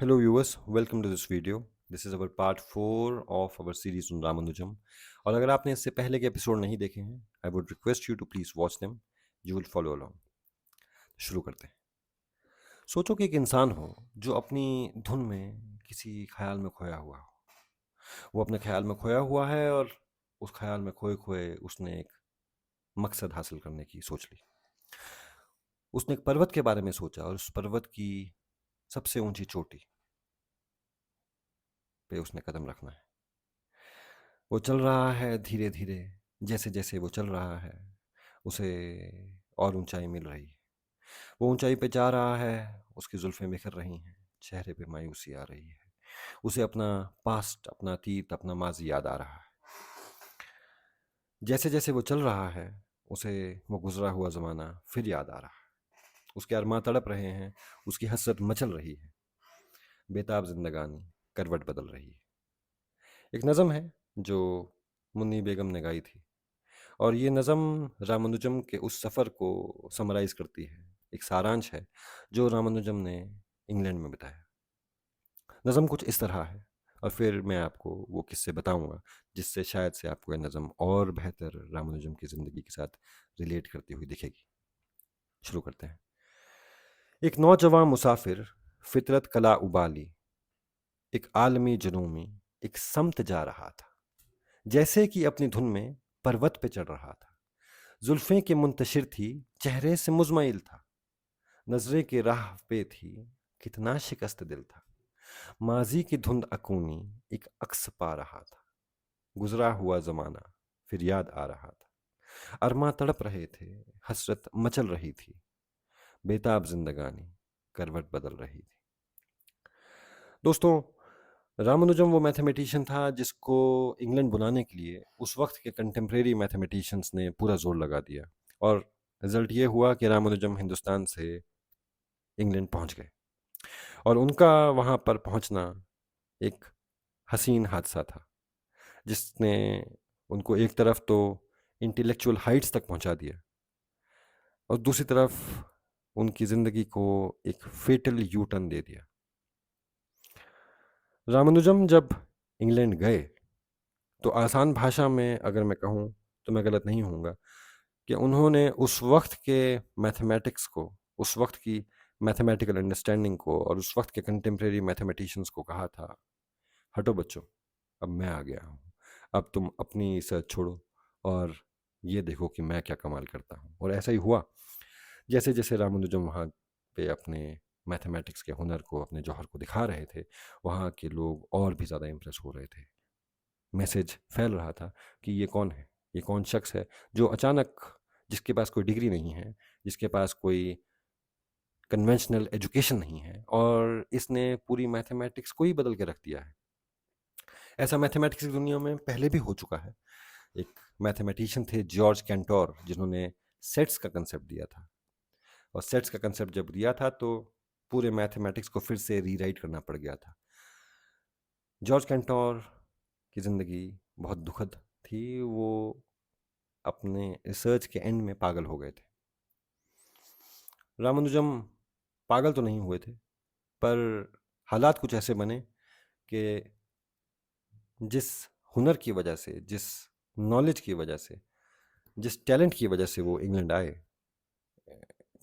Hello viewers, welcome to this video. This is our part 4 of our series on Ramanujam. और अगर आपने इससे पहले के एपिसोड नहीं देखे हैं, I would request you to please watch them. You will follow along. शुरू करते हैं. सोचो कि एक इंसान हो जो अपनी धुन में किसी ख्याल में खोया हुआ हो. वो अपने ख्याल में खोया हुआ है और उस ख्याल में खोए खोए उसने एक मकसद हासिल करने की सोच ली. उसने एक पर्वत के बारे में सोचा और उस पर्वत की सबसे ऊंची चोटी पे उसने कदम रखना है. वो चल रहा है धीरे धीरे. जैसे जैसे वो चल रहा है उसे और ऊंचाई मिल रही है. वो ऊंचाई पे जा रहा है. उसकी जुल्फें बिखर रही हैं. चेहरे पे मायूसी आ रही है. उसे अपना पास्ट, अपना अतीत, अपना माजी याद आ रहा है. जैसे जैसे वो चल रहा है उसे वो गुजरा हुआ ज़माना फिर याद आ रहा है. उसके अरमां तड़प रहे हैं. उसकी हसरत मचल रही है. बेताब जिंदगानी करवट बदल रही है. एक नज़म है जो मुन्नी बेगम ने गाई थी और ये नज़म रामानुजम के उस सफ़र को समराइज़ करती है. एक सारांश है जो रामानुजम ने इंग्लैंड में बिताया. नज़म कुछ इस तरह है और फिर मैं आपको वो किस्से बताऊंगा जिससे शायद से आपको ये नज़म और बेहतर रामानुजम की ज़िंदगी के साथ रिलेट करती हुई दिखेगी. शुरू करते हैं. एक नौजवान मुसाफिर फितरत कला उबाली एक आलमी जुनूमी एक समत जा रहा था. जैसे कि अपनी धुन में पर्वत पे चढ़ रहा था. जुल्फें के मुंतशिर थी. चेहरे से मुजमइल था. नजरे की राह पे थी. कितना शिकस्त दिल था. माजी की धुंध अकूनी एक अक्स पा रहा था. गुजरा हुआ जमाना फिर याद आ रहा था. अरमा तड़प रहे थे. हसरत मचल रही थी. बेताब जिंदगानी करवट बदल रही थी. दोस्तों, रामानुजम वो मैथमेटिशियन था जिसको इंग्लैंड बुलाने के लिए उस वक्त के कंटेम्प्रेरी मैथमेटिशियंस ने पूरा जोर लगा दिया और रिजल्ट ये हुआ कि रामानुजम हिंदुस्तान से इंग्लैंड पहुंच गए. और उनका वहाँ पर पहुंचना एक हसीन हादसा था जिसने उनको एक तरफ तो इंटेलेक्चुअल हाइट्स तक पहुंचा दिया और दूसरी तरफ उनकी ज़िंदगी को एक फेटल यू टर्न दे दिया. रामानुजम जब इंग्लैंड गए तो आसान भाषा में अगर मैं कहूँ तो मैं गलत नहीं होऊंगा कि उन्होंने उस वक्त के मैथमेटिक्स को, उस वक्त की मैथमेटिकल अंडरस्टैंडिंग को और उस वक्त के कंटेम्प्रेरी मैथमेटिशियंस को कहा था, हटो बच्चों, अब मैं आ गया हूँ. अब तुम अपनी रिसर्च छोड़ो और ये देखो कि मैं क्या कमाल करता हूँ. और ऐसा ही हुआ. जैसे जैसे रामानुजम वहाँ पे अपने मैथमेटिक्स के हुनर को, अपने जौहर को दिखा रहे थे, वहाँ के लोग और भी ज़्यादा इम्प्रेस हो रहे थे. मैसेज फैल रहा था कि ये कौन है, ये कौन शख्स है जो अचानक, जिसके पास कोई डिग्री नहीं है, जिसके पास कोई कन्वेंशनल एजुकेशन नहीं है और इसने पूरी मैथमेटिक्स को ही बदल के रख दिया है. ऐसा मैथमेटिक्स की दुनिया में पहले भी हो चुका है. एक मैथमेटिशियन थे जॉर्ज कैंटोर जिन्होंने सेट्स का कंसेप्ट दिया था. और सेट्स का कंसेप्ट जब दिया था तो पूरे मैथमेटिक्स को फिर से रीराइट करना पड़ गया था. जॉर्ज कैंटोर की ज़िंदगी बहुत दुखद थी. वो अपने रिसर्च के एंड में पागल हो गए थे. रामानुजम पागल तो नहीं हुए थे पर हालात कुछ ऐसे बने कि जिस हुनर की वजह से, जिस नॉलेज की वजह से, जिस टैलेंट की वजह से वो इंग्लैंड आए,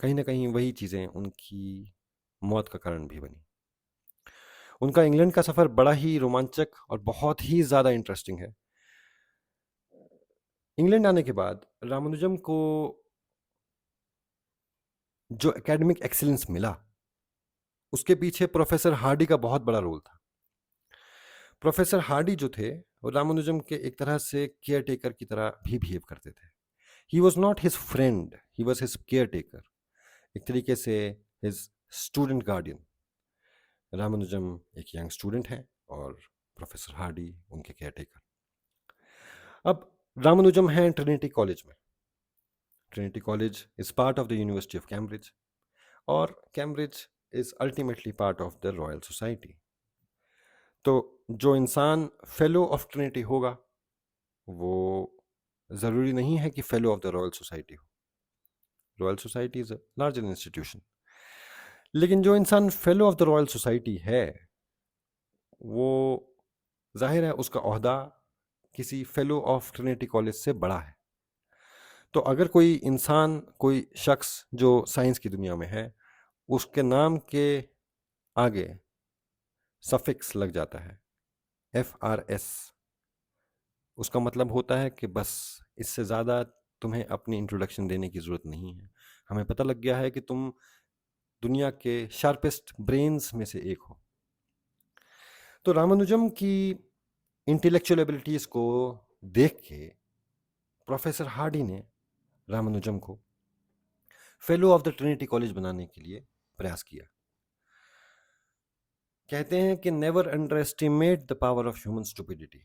कहीं ना कहीं वही चीज़ें उनकी मौत का कारण भी बनी. उनका इंग्लैंड का सफ़र बड़ा ही रोमांचक और बहुत ही ज़्यादा इंटरेस्टिंग है. इंग्लैंड आने के बाद रामानुजम को जो एकेडमिक एक्सीलेंस मिला उसके पीछे प्रोफेसर हार्डी का बहुत बड़ा रोल था. प्रोफेसर हार्डी जो थे वो रामानुजम के एक तरह से केयर टेकर की तरह भी बिहेव करते थे. He was not his friend, he was his care taker. एक तरीके से हिज स्टूडेंट गार्डियन. रामानुजम एक यंग स्टूडेंट हैं और प्रोफेसर हार्डी उनके केयर टेकर. अब रामानुजम हैं ट्रिनिटी कॉलेज में. Trinity College is part of the University of Cambridge और Cambridge is ultimately part of the Royal Society. तो जो इंसान फेलो ऑफ ट्रिनिटी होगा वो ज़रूरी नहीं है कि fellow of the Royal Society हो. Royal Society is a larger institution. लेकिन जो इंसान fellow of the Royal Society है वो जाहिर है उसका ओहदा किसी फेलो ऑफ ट्रिनिटी कॉलेज से बड़ा है। तो अगर कोई इंसान, कोई शख्स जो साइंस की दुनिया में है, उसके नाम के आगे सफिक्स लग जाता है FRS, उसका मतलब होता है कि बस इससे ज़्यादा तुम्हें अपनी इंट्रोडक्शन देने की ज़रूरत नहीं है। हमें पता लग गया है कि तुम दुनिया के शार्पेस्ट ब्रेन्स में से एक हो। तो रामानुजम की इंटेलेक्चुअल एबिलिटीज़ को देख के प्रोफेसर हार्डी ने रामानुजम को fellow of the Trinity college बनाने के लिए प्रयास किया। कहते हैं कि never under estimate the power of human stupidity.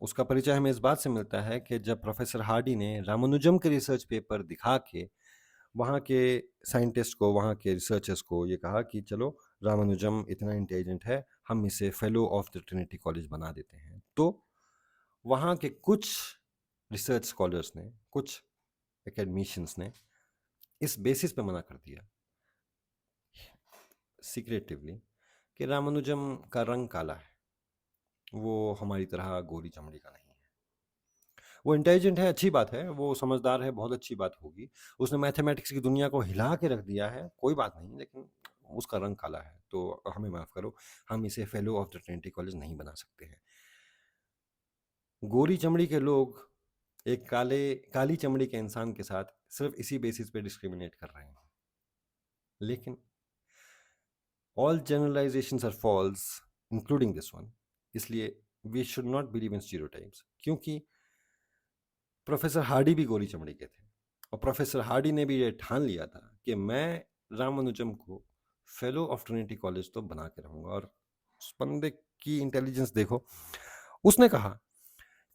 उसका परिचय हमें इस बात से मिलता है कि जब प्रोफेसर हार्डी ने रामानुजम के रिसर्च पेपर दिखा के वहाँ के साइंटिस्ट को, वहाँ के रिसर्चर्स को ये कहा कि चलो रामानुजम इतना इंटेलिजेंट है, हम इसे fellow of the Trinity college बना देते हैं, तो वहाँ के कुछ रिसर्च स्कॉलर्स ने, कुछ एकेडमिशियंस ने इस बेसिस पे मना कर दिया सीक्रेटिवली कि रामानुजम का रंग काला है, वो हमारी तरह गोरी चमड़ी का नहीं है। वो इंटेलिजेंट है, अच्छी बात है, वो समझदार है, बहुत अच्छी बात होगी, उसने मैथमेटिक्स की दुनिया को हिला के रख दिया है, कोई बात नहीं, लेकिन उसका रंग काला है, तो हमें माफ़ करो, हम इसे fellow of the Trinity college नहीं बना सकते हैं। गोरी चमड़ी के लोग एक काली चमड़ी के इंसान के साथ सिर्फ इसी बेसिस पे डिस्क्रिमिनेट कर रहे हैं। लेकिन all generalisations are false including this one, इसलिए we should not believe in stereotypes, क्योंकि प्रोफेसर हार्डी भी गोरी चमड़ी के थे और प्रोफेसर हार्डी ने भी ये ठान लिया था कि मैं रामानुजम को फेलो ऑफ ट्रिनिटी कॉलेज तो बना के रहूंगा। और उस बंदे की इंटेलिजेंस देखो, उसने कहा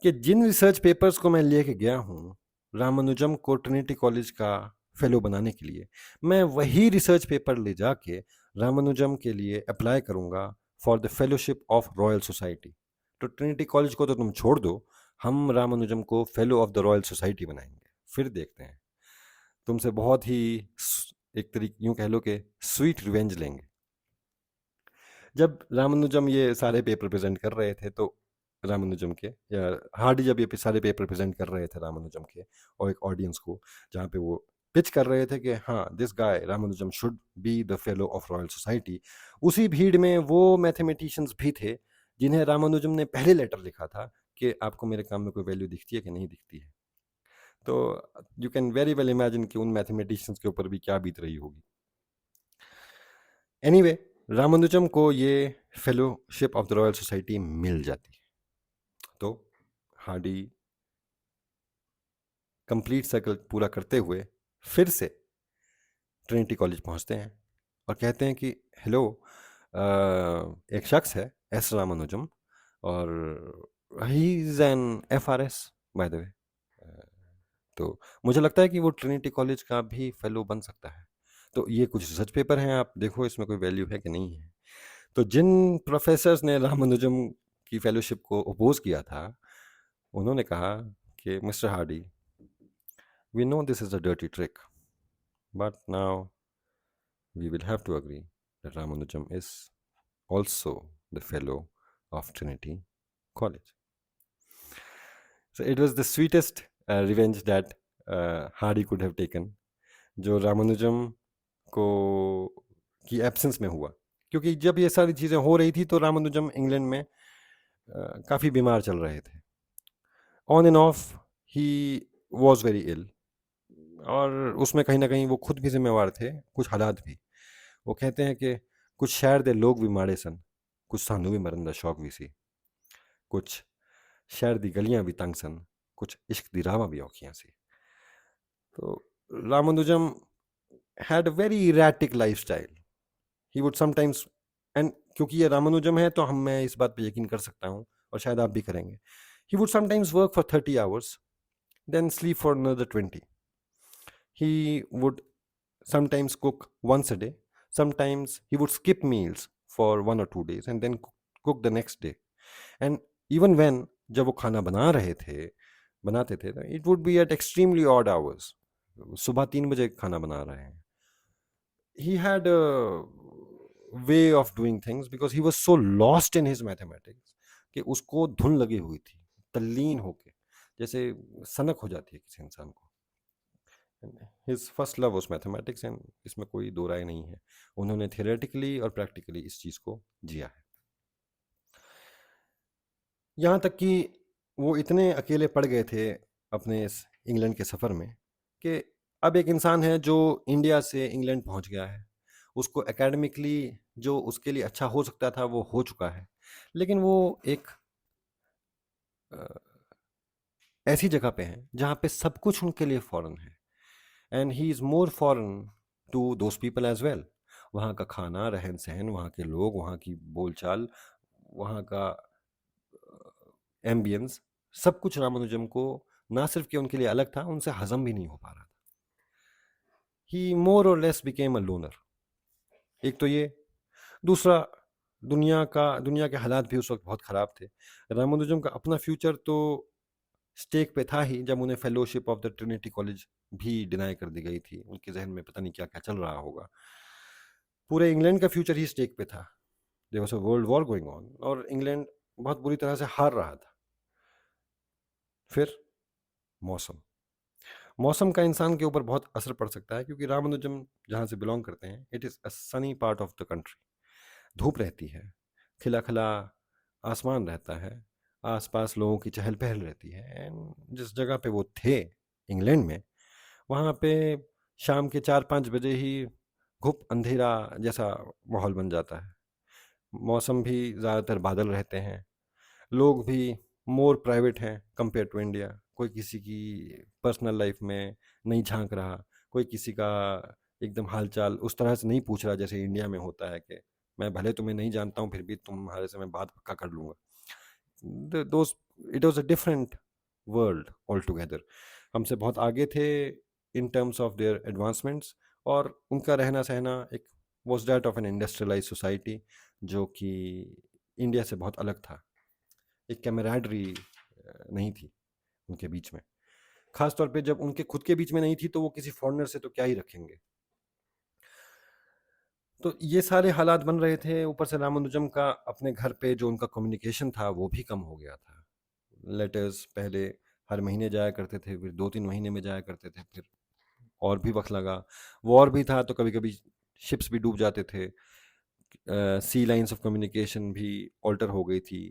कि जिन रिसर्च पेपर्स को मैं लेके गया हूँ रामानुजम को ट्रिनिटी कॉलेज का फेलो बनाने के लिए, मैं वही रिसर्च पेपर ले जाके रामानुजम के लिए अप्लाई करूंगा for the fellowship of royal Society. तो ट्रिनिटी कॉलेज को तो तुम छोड़ दो, हम रामानुजम को fellow of the Royal society बनाएंगे, फिर देखते हैं, तुमसे बहुत ही एक तरीके यूं कह लो कि स्वीट रिवेंज लेंगे। जब रामानुजम ये सारे पेपर प्रेजेंट कर रहे थे, तो रामानुजम के, या हार्डी जब ये सारे पेपर प्रेजेंट कर रहे थे रामानुजम के और एक ऑडियंस को, जहाँ पे वो पिच कर रहे थे कि हाँ this guy Ramanujan should be the fellow of royal society, उसी भीड़ में वो मैथमेटिशियंस भी थे जिन्हें रामानुजम ने पहले लेटर लिखा था कि आपको मेरे काम में कोई वैल्यू दिखती है कि नहीं दिखती है। तो you can very well imagine कि उन मैथमेटिशियंस के ऊपर भी क्या बीत रही होगी। एनीवे, रामानुजम को ये fellowship of the Royal Society मिल जाती है। तो हार्डी कंप्लीट सर्कल पूरा करते हुए फिर से ट्रिनिटी कॉलेज पहुंचते हैं और कहते हैं कि हेलो, एक शख्स है एस रामानुजम और he is an FRS by the way, तो मुझे लगता है कि वो ट्रिनिटी कॉलेज का भी फेलो बन सकता है। तो ये कुछ रिसर्च पेपर हैं, आप देखो इसमें कोई वैल्यू है कि नहीं है। तो जिन प्रोफेसर्स ने रामानुजम की फेलोशिप को अपोज किया था, उन्होंने कहा कि mister Hardy, we know this is a dirty trick, but now we will have to agree that Ramanujam is also the fellow of Trinity College. So it was the sweetest revenge that Hardy could have taken, जो रामानुजम को की absence में हुआ, क्योंकि जब ये सारी चीज़ें हो रही थी तो रामानुजम इंग्लैंड में काफ़ी बीमार चल रहे थे, on and off he was very ill, और उसमें कहीं ना कहीं वो खुद भी जिम्मेवार थे, कुछ हालात भी। वो कहते हैं कि कुछ शहर दे लोग भी माड़े सन, कुछ सानू भी मरन दा शौक भी सी, कुछ शहर दी गलियां भी तंग सन, कुछ इश्क दी रावां भी औखियां सी। तो Ramanujan had a very erratic lifestyle, he would sometimes, and क्योंकि ये रामानुजम है तो मैं इस बात पे यकीन कर सकता हूँ और शायद आप भी करेंगे, he would sometimes work for 30 hours, then sleep for another 20. He would sometimes cook once a day, sometimes he would skip meals for 1 or 2 days and then cook the next day. And even when जब वो खाना बनाते थे, it would be at extremely odd hours. सुबह 3 बजे खाना बना रहे हैं. He had way of doing things because he was so lost in his mathematics कि उसको धुन लगी हुई थी, तल्लीन होके, जैसे सनक हो जाती है किसी इंसान को। His first love was mathematics and इसमें कोई दो राय नहीं है। उन्होंने थियोरेटिकली और प्रैक्टिकली इस चीज़ को जिया है। यहाँ तक कि वो इतने अकेले पड़ गए थे अपने इस इंग्लैंड के सफ़र में कि अब एक इंसान है जो इंडिया से इंग्लैंड पहुंच गया है, उसको एकेडमिकली जो उसके लिए अच्छा हो सकता था वो हो चुका है, लेकिन वो एक ऐसी जगह पे है जहाँ पे सब कुछ उनके लिए फॉरेन है and he is more foreign to those people as well. वहाँ का खाना, रहन सहन, वहाँ के लोग, वहाँ की बोलचाल, वहाँ का एम्बियंस, सब कुछ रामानुजम को ना सिर्फ कि उनके लिए अलग था, उनसे हजम भी नहीं हो पा रहा था। ही मोर और लेस बिकेम अ लोनर। एक तो ये, दूसरा दुनिया के हालात भी उस वक्त बहुत ख़राब थे। रामानुजम का अपना फ्यूचर तो स्टेक पे था ही जब उन्हें fellowship of the Trinity college भी डिनाई कर दी गई थी। उनके जहन में पता नहीं क्या क्या चल रहा होगा। पूरे इंग्लैंड का फ्यूचर ही स्टेक पे था। There was a world war going on और इंग्लैंड बहुत बुरी तरह से हार रहा था। फिर मौसम मौसम का इंसान के ऊपर बहुत असर पड़ सकता है क्योंकि रामानुजम जहाँ से बिलोंग करते हैं, it is a Sunny part of the country. धूप रहती है, खिला खिला आसमान रहता है, आसपास लोगों की चहल पहल रहती है एंड जिस जगह पे वो थे इंग्लैंड में, वहाँ पे शाम के 4-5 बजे ही घुप अंधेरा जैसा माहौल बन जाता है। मौसम भी ज़्यादातर बादल रहते हैं, लोग भी मोर प्राइवेट हैं कंपेयर टू इंडिया। कोई किसी की पर्सनल लाइफ में नहीं झांक रहा, कोई किसी का एकदम हालचाल उस तरह से नहीं पूछ रहा जैसे इंडिया में होता है कि मैं भले तुम्हें नहीं जानता हूँ फिर भी तुम्हारे से मैं बात पक्का कर लूँगा। दोस्त, it was a different world all together. हमसे बहुत आगे थे in terms of their advancements और उनका रहना सहना एक was that of an industrialize society जो कि इंडिया से बहुत अलग था। एक कैमराडरी नहीं थी उनके बीच में, खास तौर पे जब उनके खुद के बीच में नहीं थी तो वो किसी फॉरेनर से तो क्या ही रखेंगे। तो ये सारे हालात बन रहे थे, ऊपर से रामानुजम का अपने घर पे जो उनका कम्युनिकेशन था वो भी कम हो गया था। लेटर्स पहले हर महीने जाया करते थे, फिर 2-3 महीने में जाया करते थे, फिर और भी वक्त लगा। वॉर भी था तो कभी कभी शिप्स भी डूब जाते थे, सी लाइंस ऑफ कम्युनिकेशन भी ऑल्टर हो गई थी,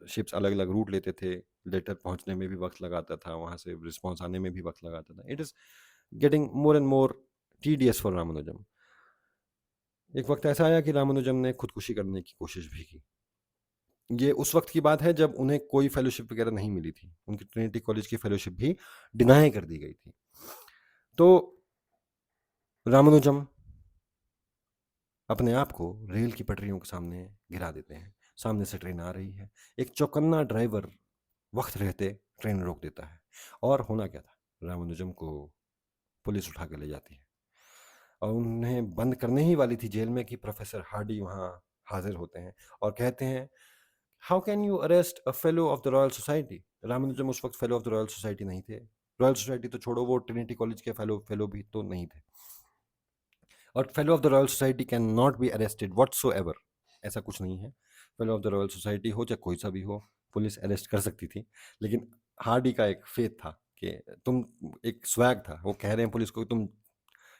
शिप्स अलग अलग रूट लेते थे, लेटर पहुंचने में भी वक्त लगाता था, वहाँ से रिस्पॉन्स आने में भी वक्त लगाता था। It is getting more and more tedious for Ramanujan. एक वक्त ऐसा आया कि रामानुजम ने खुदकुशी करने की कोशिश भी की। ये उस वक्त की बात है जब उन्हें कोई फेलोशिप वगैरह नहीं मिली थी, उनकी ट्रिनिटी कॉलेज की फेलोशिप भी डिनाई कर दी गई थी। तो रामानुजम अपने आप को रेल की पटरियों के सामने गिरा देते हैं। सामने से ट्रेन आ रही है, एक चौकन्ना ड्राइवर वक्त रहते ट्रेन रोक देता है और होना क्या था, रामानुजम को पुलिस उठा के ले जाती है और उन्हें बंद करने ही वाली थी जेल में कि प्रोफेसर हार्डी वहाँ हाजिर होते हैं और कहते हैं, how can you arrest a fellow of the Royal society. Ramanujan उस वक्त fellow of the Royal society नहीं थे। रॉयल सोसाइटी तो छोड़ो, वो ट्रिनिटी कॉलेज के फेलो भी तो नहीं थे। और fellow of the Royal society can not be arrested whatsoever. ऐसा कुछ नहीं है, fellow of the Royal Society हो चाहे कोई सा भी हो, पुलिस अरेस्ट कर सकती थी। लेकिन हार्डी का एक फेथ था कि तुम, एक स्वैग था, वो कह रहे हैं पुलिस को तुम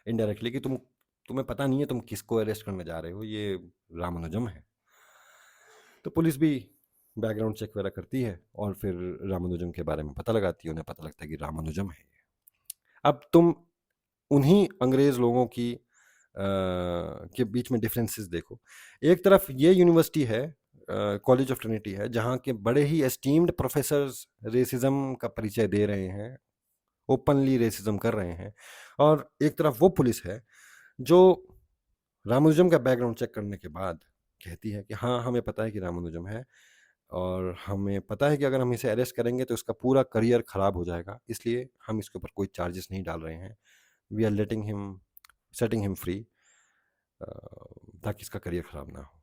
इनडायरेक्टली कि तुम्हें पता नहीं है तुम किसको अरेस्ट करने जा रहे हो, ये रामानुजम है। तो पुलिस भी बैकग्राउंड चेक वगैरह करती है और फिर रामानुजम के बारे में पता लगाती है, उन्हें पता लगता है कि रामानुजम है। अब तुम उन्हीं अंग्रेज लोगों की के बीच में डिफरेंसेस देखो। एक तरफ ये यूनिवर्सिटी है, कॉलेज ऑफ ट्रिनिटी है, जहाँ के बड़े ही एस्टीम्ड प्रोफेसर्स रेसिज्म का परिचय दे रहे हैं, ओपनली रेसिज्म कर रहे हैं, और एक तरफ वो पुलिस है जो रामानुजम का बैकग्राउंड चेक करने के बाद कहती है कि हाँ, हमें पता है कि रामानुजम है और हमें पता है कि अगर हम इसे अरेस्ट करेंगे तो इसका पूरा करियर ख़राब हो जाएगा, इसलिए हम इसके ऊपर कोई चार्जेस नहीं डाल रहे हैं। We are letting him, setting him free, ताकि इसका करियर ख़राब ना हो।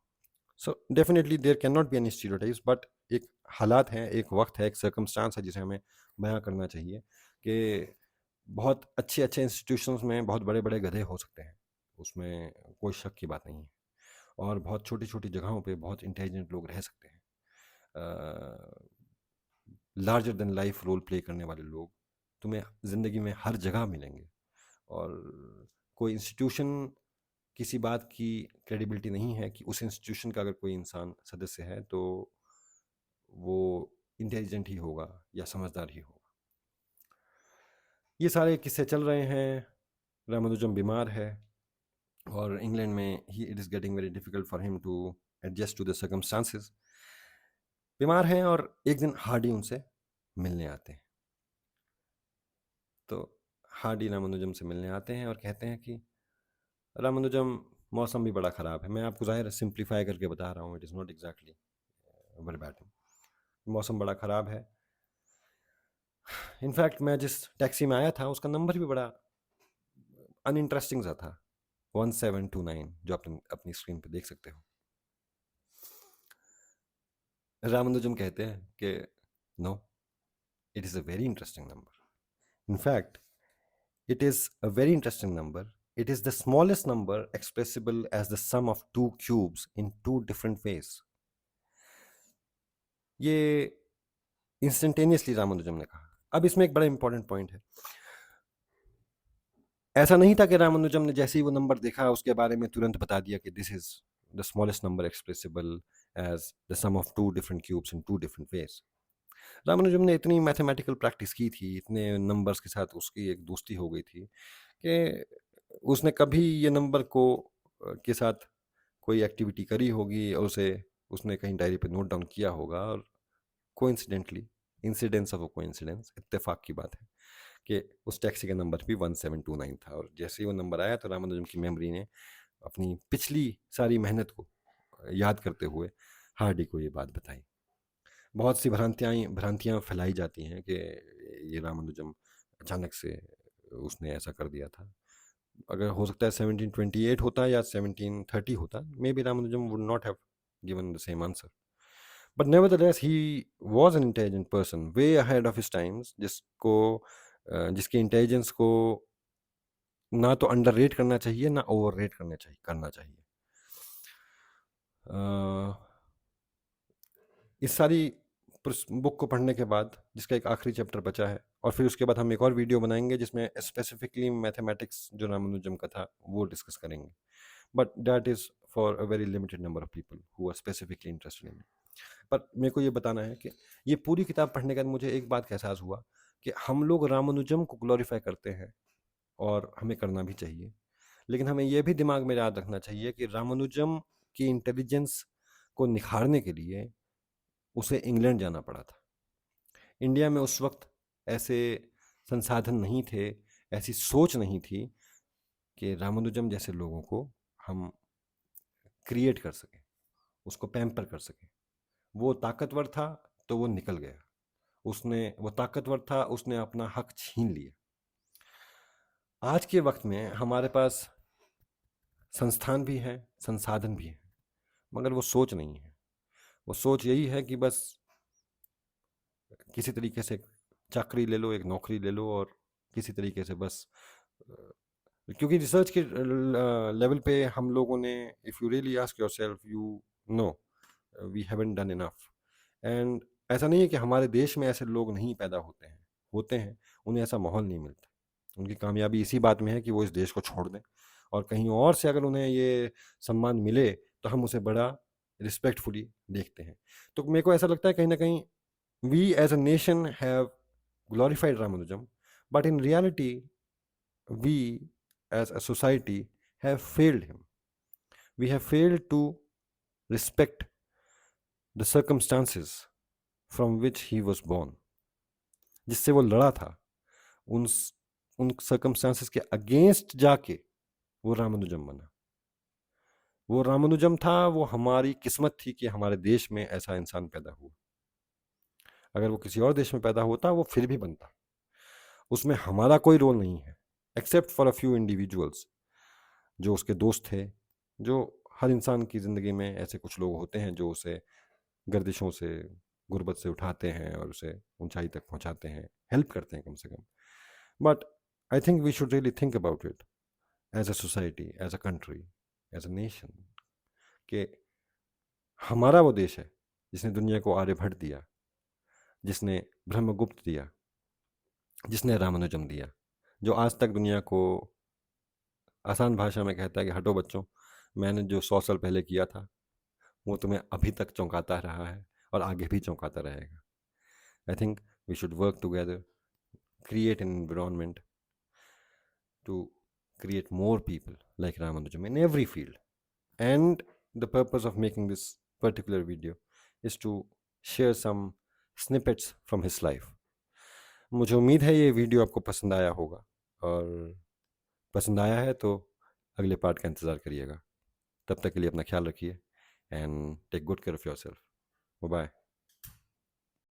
So definitely there can not be any stereotypes, but एक हालात हैं, एक वक्त है, एक सर्कमस्टांस है जिसे हमें बयां करना चाहिए कि बहुत अच्छे अच्छे इंस्टीट्यूशंस में बहुत बड़े बड़े गधे हो सकते हैं, उसमें कोई शक की बात नहीं है। और बहुत छोटी-छोटी जगहों पे बहुत इंटेलिजेंट लोग रह सकते हैं। Larger than life role play करने वाले लोग तुम्हें ज़िंदगी में हर जगह मिलेंगे, और कोई इंस्टीट्यूशन किसी बात की क्रेडिबिलिटी नहीं है कि उस इंस्टीट्यूशन का अगर कोई इंसान सदस्य है तो वो इंटेलिजेंट ही होगा या समझदार ही होगा। ये सारे किस्से चल रहे हैं। रामानुजम बीमार है और इंग्लैंड में ही it is getting very difficult for him to adjust to the circumstances. बीमार हैं और एक दिन हार्डी उनसे मिलने आते हैं। तो हार्डी रामानुजम से मिलने आते हैं और कहते हैं कि रामानुजम, मौसम भी बड़ा ख़राब है। मैं आपको ज़ाहिर सिंप्लीफाई करके बता रहा हूँ, इट इज़ नॉट एग्जैक्टली वर्बैटिम। मौसम बड़ा ख़राब है। इनफैक्ट मैं जिस टैक्सी में आया था उसका नंबर भी बड़ा अनइंटरेस्टिंग सा था, 1729, जो आप अपनी स्क्रीन पे देख सकते हो। रामानुजम कहते हैं कि no, it is a very interesting number. In fact it is a very interesting number. It is the smallest number expressible as the sum of two cubes in two different ways. ये instantaneously Ramanujan ने कहा। अब इसमें एक बड़ा important point है। ऐसा नहीं था कि रामानुजम ने जैसे ही वो नंबर देखा उसके बारे में तुरंत बता दिया कि this is the smallest number expressible as the sum of two different cubes in two different ways. Ramanujam ने इतनी मैथमेटिकल प्रैक्टिस की थी, इतने नंबर्स के साथ उसकी एक दोस्ती हो गई थी कि उसने कभी ये नंबर को के साथ कोई एक्टिविटी करी होगी और उसे उसने कहीं डायरी पे नोट डाउन किया होगा, और coincidentally, incidence of a coincidence, इत्तेफाक की बात है कि उस टैक्सी का नंबर भी 1729 था। और जैसे ही वो नंबर आया तो रामानुजम की मेमोरी ने अपनी पिछली सारी मेहनत को याद करते हुए हार्डी को ये बात बताई। बहुत सी भ्रांतियाँ फैलाई जाती हैं कि ये रामानुजम अचानक से उसने ऐसा कर दिया था। अगर हो सकता है 1728 होता या 1730 होता, may be Ramanujan would not have given the same answer. But nevertheless he was an intelligent person, way ahead of his times, जिसके इंटेलिजेंस को ना तो अंडररेट करना चाहिए ना ओवररेट करना चाहिए। इस सारी बुक को पढ़ने के बाद, जिसका एक आखिरी चैप्टर बचा है, और फिर उसके बाद हम एक और वीडियो बनाएंगे जिसमें स्पेसिफिकली मैथमेटिक्स जो रामानुजम का था वो डिस्कस करेंगे, but that is for a very limited number of people who are specifically interested in. पर मेरे को ये बताना है कि ये पूरी किताब पढ़ने के बाद मुझे एक बात का एहसास हुआ कि हम लोग रामानुजम को ग्लोरीफाई करते हैं और हमें करना भी चाहिए, लेकिन हमें यह भी दिमाग में याद रखना चाहिए कि रामानुजम की इंटेलिजेंस को निखारने के लिए उसे इंग्लैंड जाना पड़ा था। इंडिया में उस वक्त ऐसे संसाधन नहीं थे, ऐसी सोच नहीं थी कि रामानुजम जैसे लोगों को हम क्रिएट कर सकें, उसको पैम्पर कर सकें। वो ताकतवर था तो वो निकल गया, वो ताकतवर था, उसने अपना हक छीन लिया। आज के वक्त में हमारे पास संस्थान भी हैं, संसाधन भी हैं, मगर वो सोच नहीं है। वो सोच यही है कि बस किसी तरीके से चाकरी ले लो, एक नौकरी ले लो, और किसी तरीके से बस क्योंकि रिसर्च के लेवल पे हम लोगों ने, if you really ask yourself, you know we haven't done enough. And ऐसा नहीं है कि हमारे देश में ऐसे लोग नहीं पैदा होते हैं, उन्हें ऐसा माहौल नहीं मिलता। उनकी कामयाबी इसी बात में है कि वो इस देश को छोड़ दें और कहीं और से अगर उन्हें ये सम्मान मिले तो हम उसे बड़ा रिस्पेक्टफुली देखते हैं। तो मेरे को ऐसा लगता है कहीं ना कहीं we as a nation have glorified Ramanujam, but in reality, we as a society have failed him. We have failed to respect the circumstances from which he was born. जिससे वो लड़ा था, उन उन सर्कमस्टांसेस के अगेंस्ट जाके वो रामानुजम बना। वो रामानुजम था, वो हमारी किस्मत थी कि हमारे देश में ऐसा इंसान पैदा हुआ। अगर वो किसी और देश में पैदा होता वो फिर भी बनता, उसमें हमारा कोई रोल नहीं है, except for a few individuals जो उसके दोस्त थे। जो हर इंसान की ज़िंदगी में ऐसे कुछ लोग होते हैं जो उसे गर्दिशों से, गुर्बत से उठाते हैं और उसे ऊंचाई तक पहुंचाते हैं, हेल्प करते हैं कम से कम। But I think we should really think about it as a society, as a country, as a nation, कि हमारा वो देश है जिसने दुनिया को आर्यभट्ट दिया, जिसने ब्रह्मगुप्त दिया, जिसने रामानुजम दिया, जो आज तक दुनिया को आसान भाषा में कहता है कि हटो बच्चों, मैंने जो 100 साल पहले किया था वो तुम्हें अभी तक चौंकाता रहा है और आगे भी चौंकाता रहेगा. I think we should work together, create an environment to create more people like Ramanujam in every field. And the purpose of making this particular video is to share some snippets from his life. मुझे उम्मीद है ये video आपको पसंद आया होगा, और पसंद आया है तो अगले पार्ट का इंतज़ार करिएगा. तब तक के लिए अपना ख्याल रखिए and take good care of yourself. Bye.